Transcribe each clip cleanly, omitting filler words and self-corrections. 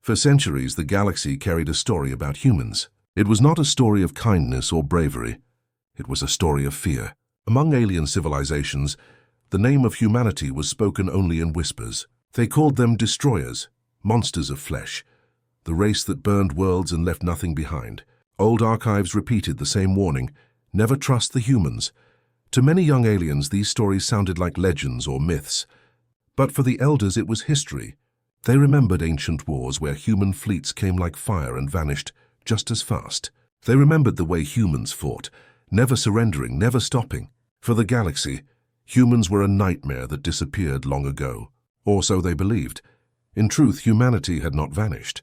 For centuries, the galaxy carried a story about humans. It was not a story of kindness or bravery. It was a story of fear. Among alien civilizations, the name of humanity was spoken only in whispers. They called them destroyers, monsters of flesh, the race that burned worlds and left nothing behind. Old archives repeated the same warning: never trust the humans. To many young aliens, these stories sounded like legends or myths. But for the elders, it was history. They remembered ancient wars where human fleets came like fire and vanished just as fast. They remembered the way humans fought, never surrendering, never stopping. For the galaxy, humans were a nightmare that disappeared long ago. Or so they believed. In truth, humanity had not vanished.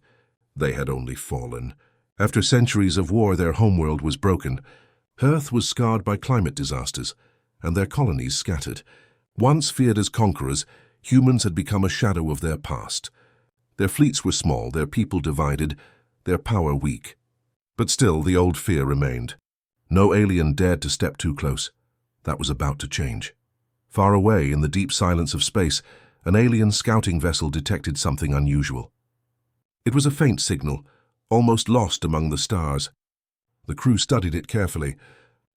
They had only fallen. After centuries of war, their homeworld was broken. Earth was scarred by climate disasters, and their colonies scattered. Once feared as conquerors, humans had become a shadow of their past. Their fleets were small, their people divided, their power weak. But still, the old fear remained. No alien dared to step too close. That was about to change. Far away, in the deep silence of space, an alien scouting vessel detected something unusual. It was a faint signal, almost lost among the stars. The crew studied it carefully.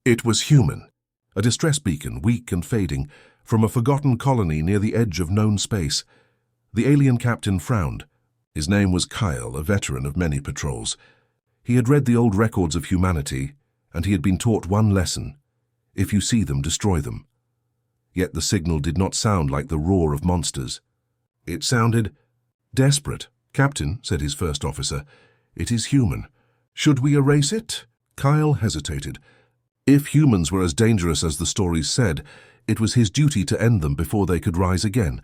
It was human, a distress beacon, weak and fading, from a forgotten colony near the edge of known space. The alien captain frowned. His name was Kyle, a veteran of many patrols. He had read the old records of humanity, and he had been taught one lesson: if you see them, destroy them. Yet the signal did not sound like the roar of monsters. It sounded desperate. "Captain," said his first officer, "it is human. Should we erase it?" Kyle hesitated. If humans were as dangerous as the stories said, it was his duty to end them before they could rise again.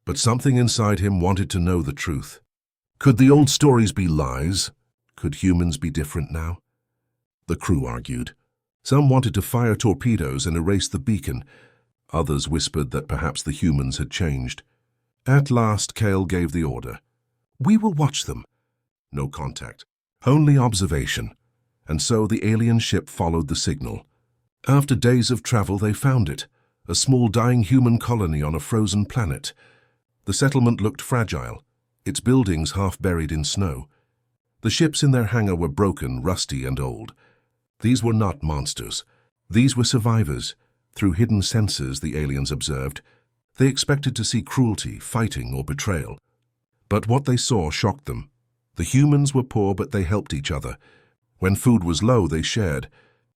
But something inside him wanted to know the truth. Could the old stories be lies? Could humans be different now? The crew argued. Some wanted to fire torpedoes and erase the beacon. Others whispered that perhaps the humans had changed. At last, Kyle gave the order. "We will watch them." No contact, only observation. And so the alien ship followed the signal. After days of travel, they found it, a small dying human colony on a frozen planet. The settlement looked fragile, its buildings half buried in snow. The ships in their hangar were broken, rusty, and old. These were not monsters. These were survivors. Through hidden senses, the aliens observed. They expected to see cruelty, fighting, or betrayal. But what they saw shocked them. The humans were poor, but they helped each other. When food was low, they shared.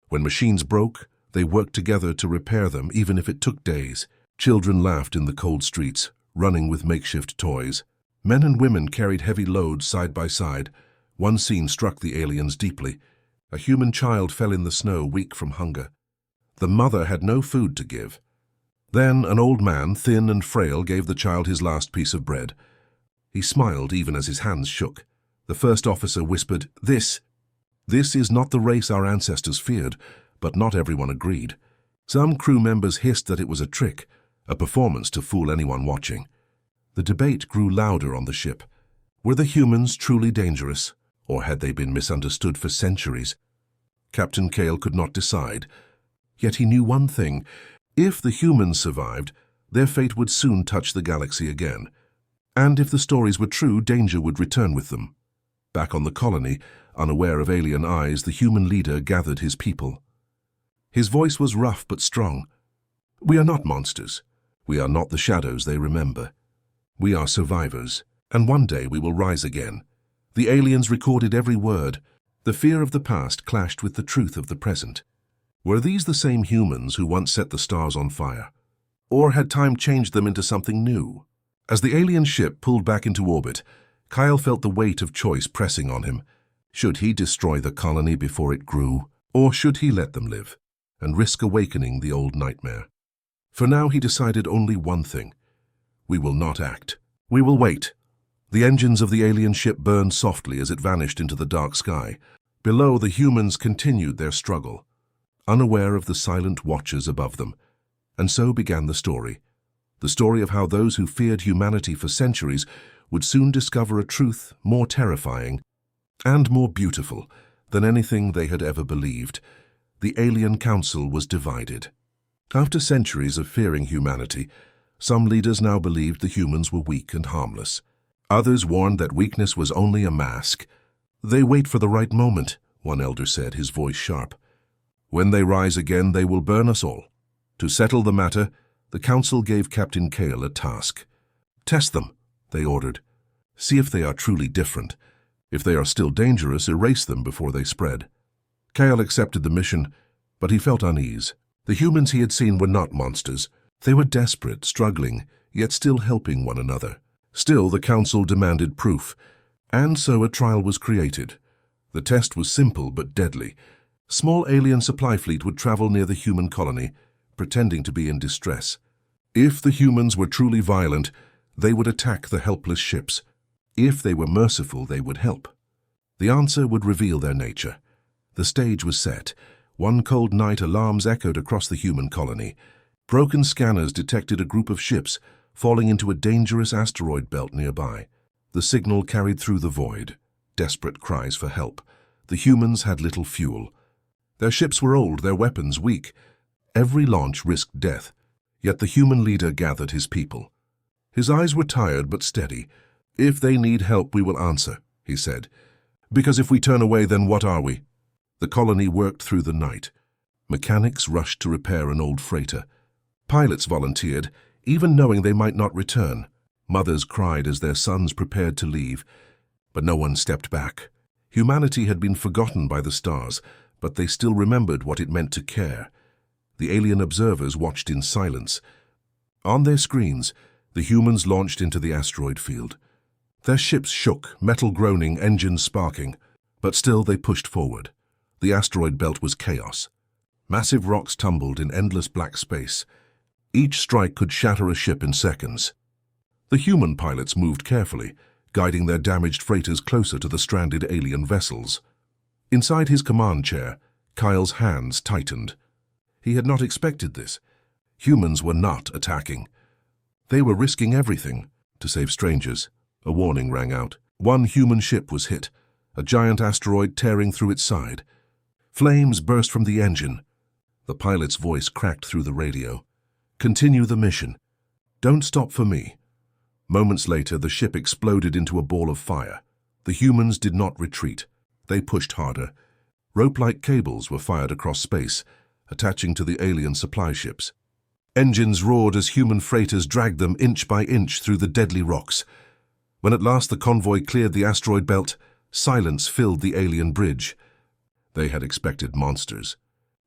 When machines broke, they worked together to repair them, even if it took days. Children laughed in the cold streets, running with makeshift toys. Men and women carried heavy loads side by side. One scene struck the aliens deeply. A human child fell in the snow, weak from hunger. The mother had no food to give. Then an old man, thin and frail, gave the child his last piece of bread. He smiled even as his hands shook. The first officer whispered, This is not the race our ancestors feared," but not everyone agreed. Some crew members hissed that it was a trick, a performance to fool anyone watching. The debate grew louder on the ship. Were the humans truly dangerous, or had they been misunderstood for centuries? Captain Kale could not decide. Yet he knew one thing: if the humans survived, their fate would soon touch the galaxy again. And if the stories were true, danger would return with them. Back on the colony, unaware of alien eyes, the human leader gathered his people. His voice was rough but strong. "We are not monsters. We are not the shadows they remember. We are survivors, and one day we will rise again." The aliens recorded every word. The fear of the past clashed with the truth of the present. Were these the same humans who once set the stars on fire? Or had time changed them into something new? As the alien ship pulled back into orbit, Kyle felt the weight of choice pressing on him. Should he destroy the colony before it grew, or should he let them live and risk awakening the old nightmare? For now he decided only one thing: we will not act. We will wait. The engines of the alien ship burned softly as it vanished into the dark sky. Below, the humans continued their struggle, unaware of the silent watchers above them. And so began the story of how those who feared humanity for centuries would soon discover a truth more terrifying and more beautiful than anything they had ever believed. The alien council was divided. After centuries of fearing humanity, some leaders now believed the humans were weak and harmless. Others warned that weakness was only a mask. "They wait for the right moment," one elder said, his voice sharp. "When they rise again, they will burn us all." To settle the matter, the council gave Captain Kale a task. "Test them," they ordered. "See if they are truly different. If they are still dangerous, erase them before they spread." Kale accepted the mission, but he felt unease. The humans he had seen were not monsters. They were desperate, struggling, yet still helping one another. Still, the council demanded proof, and so a trial was created. The test was simple but deadly. Small alien supply fleet would travel near the human colony, pretending to be in distress. If the humans were truly violent, they would attack the helpless ships. If they were merciful, they would help. The answer would reveal their nature. The stage was set. One cold night, alarms echoed across the human colony. Broken scanners detected a group of ships falling into a dangerous asteroid belt nearby. The signal carried through the void. Desperate cries for help. The humans had little fuel. Their ships were old, their weapons weak. Every launch risked death, yet the human leader gathered his people. His eyes were tired but steady. "If they need help, we will answer," he said. "Because if we turn away, then what are we?" The colony worked through the night. Mechanics rushed to repair an old freighter. Pilots volunteered, even knowing they might not return. Mothers cried as their sons prepared to leave, but no one stepped back. Humanity had been forgotten by the stars, but they still remembered what it meant to care. The alien observers watched in silence. On their screens, the humans launched into the asteroid field. Their ships shook, metal groaning, engines sparking, but still they pushed forward. The asteroid belt was chaos. Massive rocks tumbled in endless black space. Each strike could shatter a ship in seconds. The human pilots moved carefully, guiding their damaged freighters closer to the stranded alien vessels. Inside his command chair, Kyle's hands tightened. He had not expected this. Humans were not attacking. They were risking everything to save strangers. A warning rang out. One human ship was hit, a giant asteroid tearing through its side. Flames burst from the engine. The pilot's voice cracked through the radio. "Continue the mission. Don't stop for me." Moments later, the ship exploded into a ball of fire. The humans did not retreat. They pushed harder. Rope-like cables were fired across space, attaching to the alien supply ships. Engines roared as human freighters dragged them inch by inch through the deadly rocks. When at last the convoy cleared the asteroid belt, silence filled the alien bridge. They had expected monsters.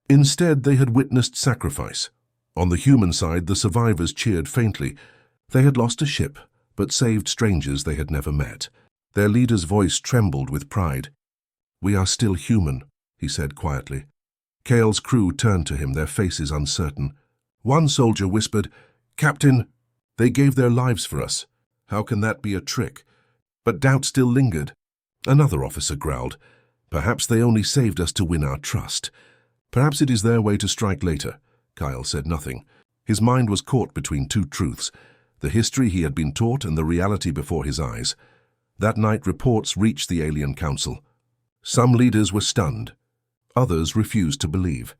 Instead, they had witnessed sacrifice. On the human side, the survivors cheered faintly. They had lost a ship, but saved strangers they had never met. Their leader's voice trembled with pride. "We are still human," he said quietly. Kale's crew turned to him, their faces uncertain. One soldier whispered, "Captain, they gave their lives for us. How can that be a trick?" But doubt still lingered. Another officer growled, "Perhaps they only saved us to win our trust. Perhaps it is their way to strike later." Kyle said nothing. His mind was caught between two truths, the history he had been taught and the reality before his eyes. That night, reports reached the Alien Council. Some leaders were stunned. Others refused to believe.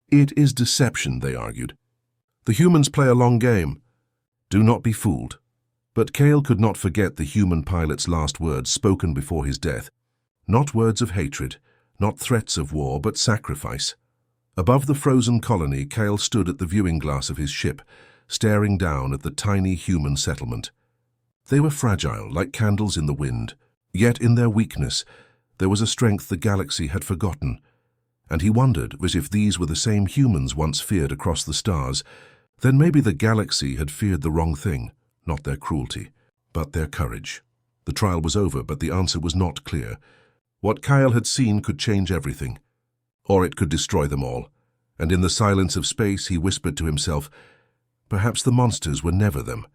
"It is deception," they argued. "The humans play a long game. Do not be fooled." But Kale could not forget the human pilot's last words spoken before his death. Not words of hatred, not threats of war, but sacrifice. Above the frozen colony, Kale stood at the viewing glass of his ship, staring down at the tiny human settlement. They were fragile, like candles in the wind. Yet in their weakness, there was a strength the galaxy had forgotten. And he wondered as if these were the same humans once feared across the stars. Then maybe the galaxy had feared the wrong thing, not their cruelty, but their courage. The trial was over, but the answer was not clear. What Kyle had seen could change everything, or it could destroy them all. And in the silence of space, he whispered to himself, perhaps the monsters were never them.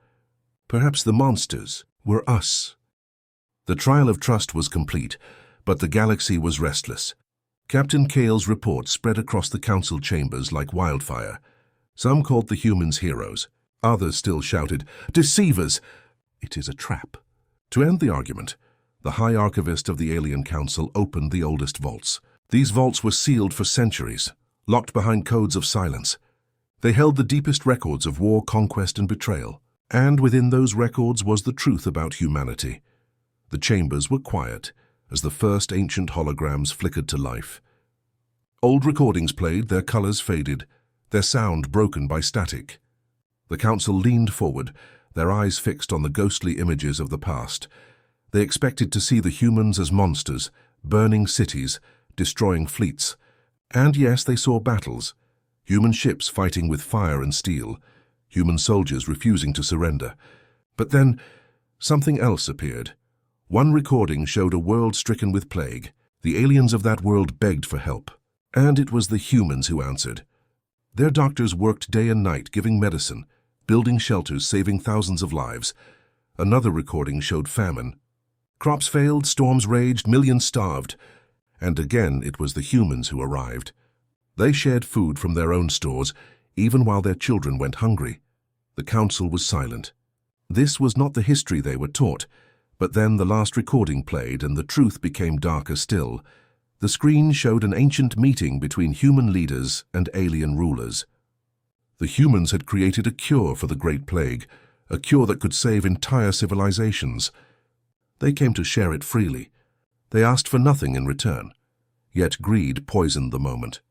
Perhaps the monsters were us. The trial of trust was complete, but the galaxy was restless. Captain Kale's report spread across the council chambers like wildfire. Some called the humans heroes. Others still shouted, "Deceivers!" "It is a trap." To end the argument, the High Archivist of the Alien Council opened the oldest vaults. These vaults were sealed for centuries, locked behind codes of silence. They held the deepest records of war, conquest, and betrayal. And within those records was the truth about humanity. The chambers were quiet as the first ancient holograms flickered to life. Old recordings played, their colors faded, their sound broken by static. The council leaned forward, their eyes fixed on the ghostly images of the past. They expected to see the humans as monsters, burning cities, destroying fleets. And yes, they saw battles. Human ships fighting with fire and steel, human soldiers refusing to surrender. But then, something else appeared. One recording showed a world stricken with plague. The aliens of that world begged for help. And it was the humans who answered. Their doctors worked day and night, giving medicine, building shelters, saving thousands of lives. Another recording showed famine. Crops failed, storms raged, millions starved. And again, it was the humans who arrived. They shared food from their own stores, even while their children went hungry. The council was silent. This was not the history they were taught. But then the last recording played, and the truth became darker still. The screen showed an ancient meeting between human leaders and alien rulers. The humans had created a cure for the Great Plague, a cure that could save entire civilizations. They came to share it freely. They asked for nothing in return. Yet greed poisoned the moment.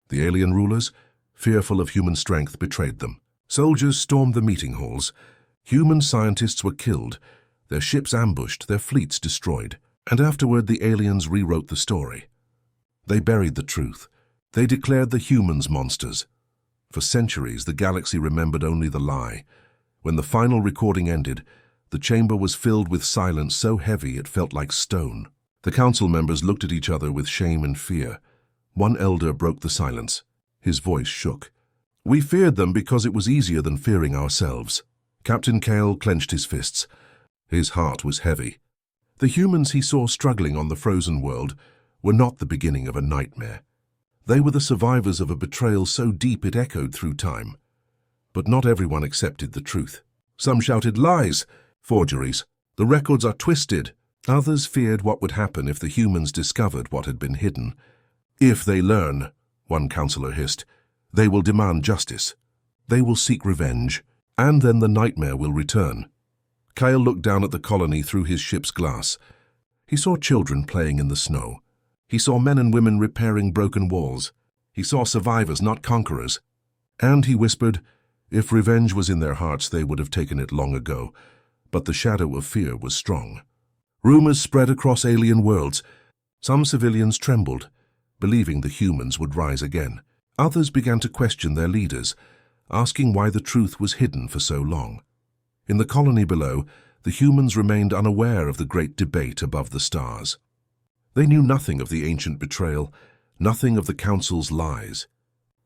The alien rulers, fearful of human strength, betrayed them. Soldiers stormed the meeting halls. Human scientists were killed, their ships ambushed, their fleets destroyed. And afterward, the aliens rewrote the story. They buried the truth. They declared the humans monsters. For centuries, the galaxy remembered only the lie. When the final recording ended, the chamber was filled with silence so heavy it felt like stone. The council members looked at each other with shame and fear. One elder broke the silence. His voice shook. We feared them because it was easier than fearing ourselves. Captain Kale clenched his fists. His heart was heavy. The humans he saw struggling on the frozen world were not the beginning of a nightmare. They were the survivors of a betrayal so deep it echoed through time. But not everyone accepted the truth. Some shouted lies, forgeries. The records are twisted. Others feared what would happen if the humans discovered what had been hidden. If they learn, one counselor hissed, they will demand justice. They will seek revenge, and then the nightmare will return. Kyle looked down at the colony through his ship's glass. He saw children playing in the snow. He saw men and women repairing broken walls. He saw survivors, not conquerors. And he whispered, if revenge was in their hearts, they would have taken it long ago. But the shadow of fear was strong. Rumors spread across alien worlds. Some civilians trembled, believing the humans would rise again. Others began to question their leaders, asking why the truth was hidden for so long. In the colony below, the humans remained unaware of the great debate above the stars. They knew nothing of the ancient betrayal, nothing of the council's lies.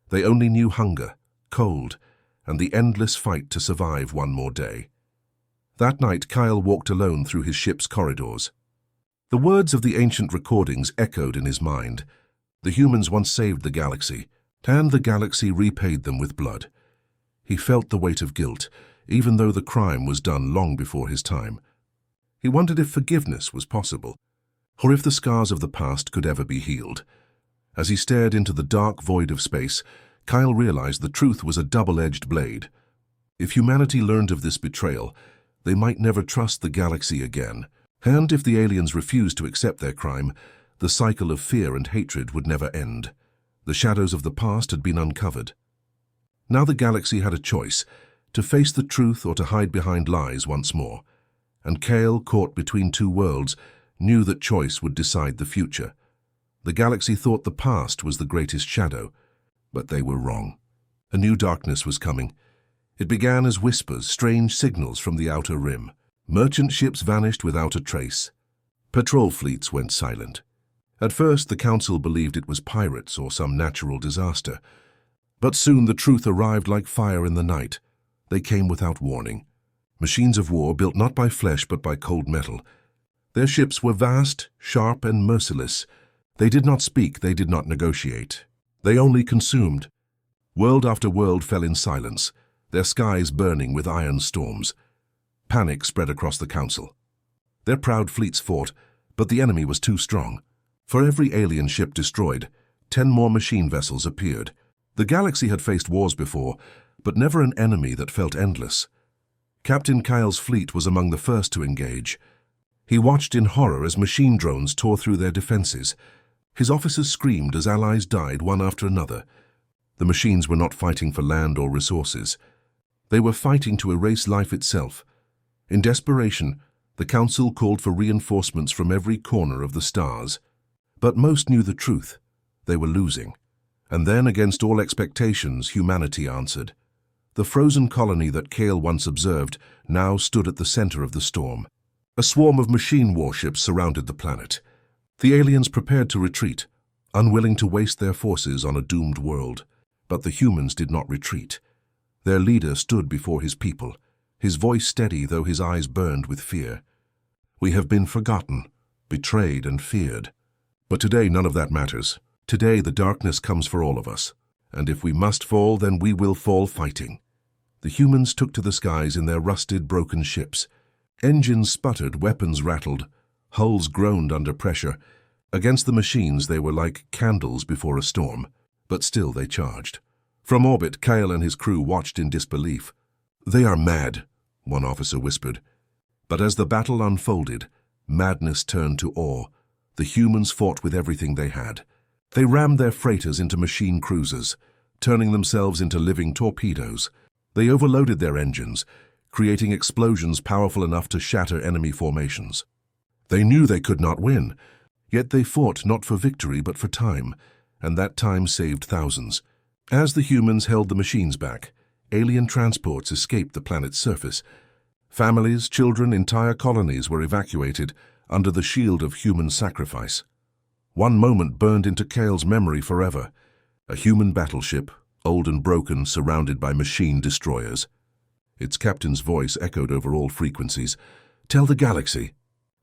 They only knew hunger, cold, and the endless fight to survive one more day. That night, Kyle walked alone through his ship's corridors. The words of the ancient recordings echoed in his mind. The humans once saved the galaxy, and the galaxy repaid them with blood. He felt the weight of guilt, even though the crime was done long before his time. He wondered if forgiveness was possible, or if the scars of the past could ever be healed. As he stared into the dark void of space, Kyle realized the truth was a double-edged blade. If humanity learned of this betrayal, they might never trust the galaxy again. And if the aliens refused to accept their crime, the cycle of fear and hatred would never end. The shadows of the past had been uncovered. Now the galaxy had a choice, to face the truth or to hide behind lies once more. And Kale, caught between two worlds, knew that choice would decide the future. The galaxy thought the past was the greatest shadow, but they were wrong. A new darkness was coming. It began as whispers, strange signals from the outer rim. Merchant ships vanished without a trace. Patrol fleets went silent. At first, the council believed it was pirates or some natural disaster. But soon the truth arrived like fire in the night. They came without warning. Machines of war built not by flesh but by cold metal. Their ships were vast, sharp, and merciless. They did not speak, they did not negotiate. They only consumed. World after world fell in silence, their skies burning with iron storms. Panic spread across the council. Their proud fleets fought, but the enemy was too strong. For every alien ship destroyed, 10 more machine vessels appeared. The galaxy had faced wars before, but never an enemy that felt endless. Captain Kyle's fleet was among the first to engage. He watched in horror as machine drones tore through their defenses. His officers screamed as allies died one after another. The machines were not fighting for land or resources. They were fighting to erase life itself. In desperation, the Council called for reinforcements from every corner of the stars. But most knew the truth. They were losing. And then, against all expectations, humanity answered. The frozen colony that Kale once observed now stood at the center of the storm. A swarm of machine warships surrounded the planet. The aliens prepared to retreat, unwilling to waste their forces on a doomed world. But the humans did not retreat. Their leader stood before his people, his voice steady though his eyes burned with fear. We have been forgotten, betrayed and feared. But today none of that matters. Today the darkness comes for all of us. And if we must fall, then we will fall fighting. The humans took to the skies in their rusted, broken ships. Engines sputtered, weapons rattled, hulls groaned under pressure. Against the machines they were like candles before a storm, but still they charged. From orbit, Kyle and his crew watched in disbelief. "They are mad," one officer whispered. But as the battle unfolded, madness turned to awe. The humans fought with everything they had. They rammed their freighters into machine cruisers, turning themselves into living torpedoes. They overloaded their engines, creating explosions powerful enough to shatter enemy formations. They knew they could not win, yet they fought not for victory but for time, and that time saved thousands. As the humans held the machines back, alien transports escaped the planet's surface. Families, children, entire colonies were evacuated under the shield of human sacrifice. One moment burned into Kale's memory forever. A human battleship, old and broken, surrounded by machine destroyers. Its captain's voice echoed over all frequencies. "Tell the galaxy.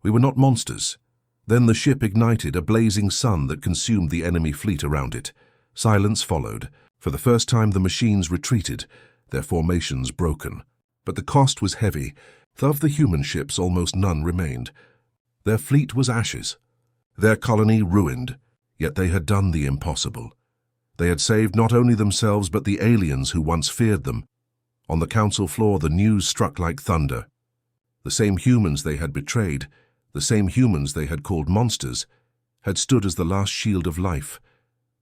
We were not monsters." Then the ship ignited, a blazing sun that consumed the enemy fleet around it. Silence followed. For the first time the machines retreated, their formations broken. But the cost was heavy. Of the human ships, almost none remained. Their fleet was ashes. Their colony ruined, yet they had done the impossible. They had saved not only themselves but the aliens who once feared them. On the council floor the news struck like thunder. The same humans they had betrayed, the same humans they had called monsters, had stood as the last shield of life.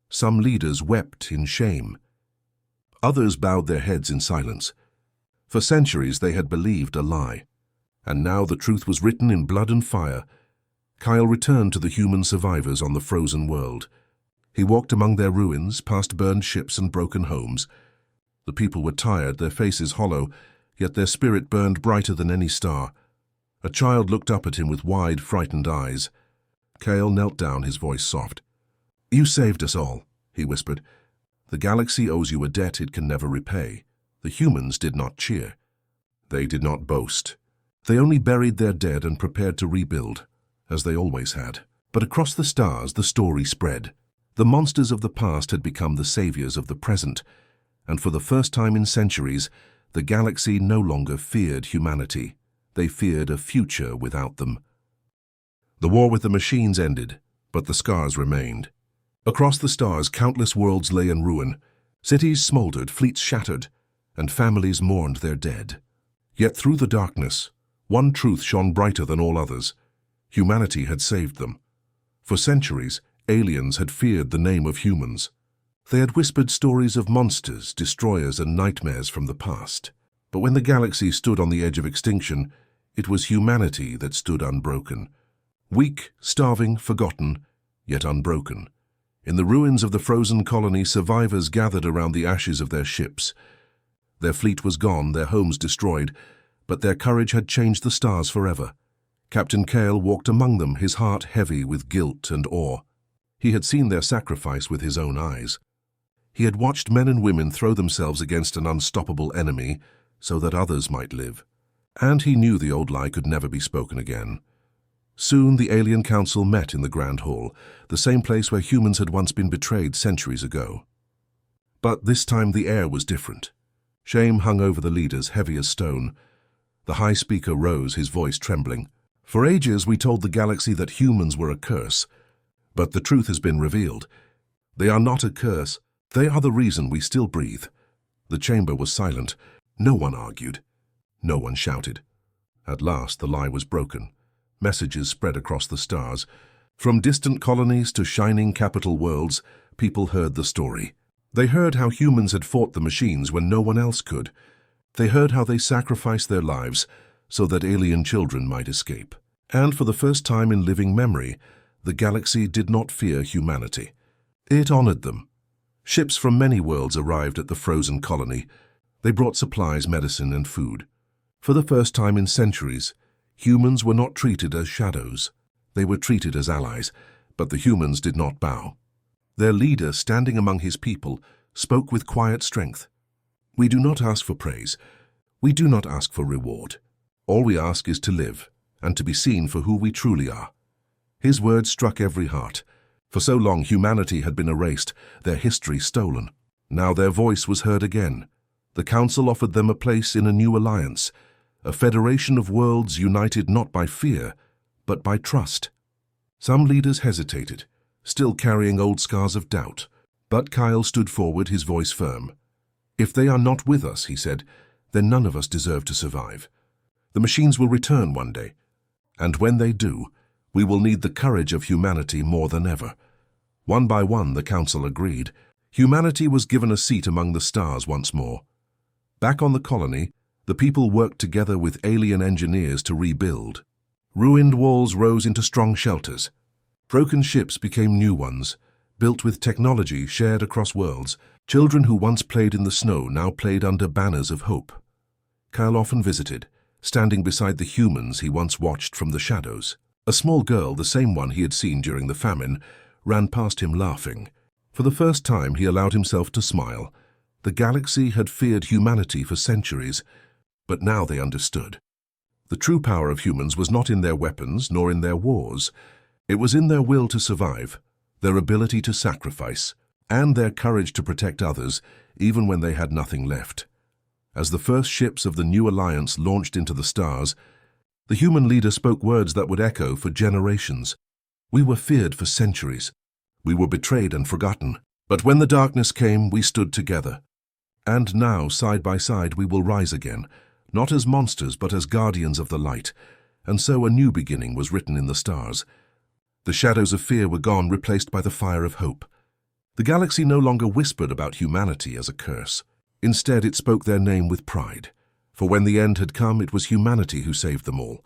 Some leaders wept in shame. Others bowed their heads in silence. For centuries they had believed a lie. And now the truth was written in blood and fire. Kyle returned to the human survivors on the frozen world. He walked among their ruins, past burned ships and broken homes. The people were tired, their faces hollow, yet their spirit burned brighter than any star. A child looked up at him with wide, frightened eyes. Kyle knelt down, his voice soft. "You saved us all," he whispered. "The galaxy owes you a debt it can never repay." The humans did not cheer. They did not boast. They only buried their dead and prepared to rebuild, as they always had. But across the stars the story spread. The monsters of the past had become the saviors of the present, and for the first time in centuries, the galaxy no longer feared humanity. They feared a future without them. The war with the machines ended, but the scars remained. Across the stars, countless worlds lay in ruin. Cities smoldered, fleets shattered, and families mourned their dead. Yet through the darkness, one truth shone brighter than all others. Humanity had saved them. For centuries, aliens had feared the name of humans. They had whispered stories of monsters, destroyers, and nightmares from the past. But when the galaxy stood on the edge of extinction, it was humanity that stood unbroken. Weak, starving, forgotten, yet unbroken. In the ruins of the frozen colony, survivors gathered around the ashes of their ships. Their fleet was gone, their homes destroyed, but their courage had changed the stars forever. Captain Kale walked among them, his heart heavy with guilt and awe. He had seen their sacrifice with his own eyes. He had watched men and women throw themselves against an unstoppable enemy so that others might live. And he knew the old lie could never be spoken again. Soon the Alien Council met in the Grand Hall, the same place where humans had once been betrayed centuries ago. But this time the air was different. Shame hung over the leaders, heavy as stone. The High Speaker rose, his voice trembling. "For ages we told the galaxy that humans were a curse. But the truth has been revealed. They are not a curse. They are the reason we still breathe." The chamber was silent. No one argued. No one shouted. At last, the lie was broken. Messages spread across the stars. From distant colonies to shining capital worlds, people heard the story. They heard how humans had fought the machines when no one else could. They heard how they sacrificed their lives so that alien children might escape. And for the first time in living memory, the galaxy did not fear humanity. It honored them. Ships from many worlds arrived at the frozen colony. They brought supplies, medicine, and food. For the first time in centuries, humans were not treated as shadows. They were treated as allies, but the humans did not bow. Their leader, standing among his people, spoke with quiet strength. "We do not ask for praise. We do not ask for reward. All we ask is to live and to be seen for who we truly are." His words struck every heart. For so long, humanity had been erased, their history stolen. Now their voice was heard again. The Council offered them a place in a new alliance, a federation of worlds united not by fear, but by trust. Some leaders hesitated, still carrying old scars of doubt. But Kyle stood forward, his voice firm. "If they are not with us," he said, "then none of us deserve to survive. The machines will return one day, and when they do, we will need the courage of humanity more than ever." One by one, the Council agreed. Humanity was given a seat among the stars once more. Back on the colony, the people worked together with alien engineers to rebuild. Ruined walls rose into strong shelters. Broken ships became new ones, built with technology shared across worlds. Children who once played in the snow now played under banners of hope. Kyle often visited, standing beside the humans he once watched from the shadows. A small girl, the same one he had seen during the famine, ran past him laughing. For the first time, he allowed himself to smile. The galaxy had feared humanity for centuries, but now they understood. The true power of humans was not in their weapons nor in their wars. It was in their will to survive, their ability to sacrifice, and their courage to protect others, even when they had nothing left. As the first ships of the new alliance launched into the stars, the human leader spoke words that would echo for generations. "We were feared for centuries. We were betrayed and forgotten. But when the darkness came, we stood together. And now, side by side, we will rise again, not as monsters, but as guardians of the light." And so a new beginning was written in the stars. The shadows of fear were gone, replaced by the fire of hope. The galaxy no longer whispered about humanity as a curse. Instead, it spoke their name with pride. For when the end had come, it was humanity who saved them all.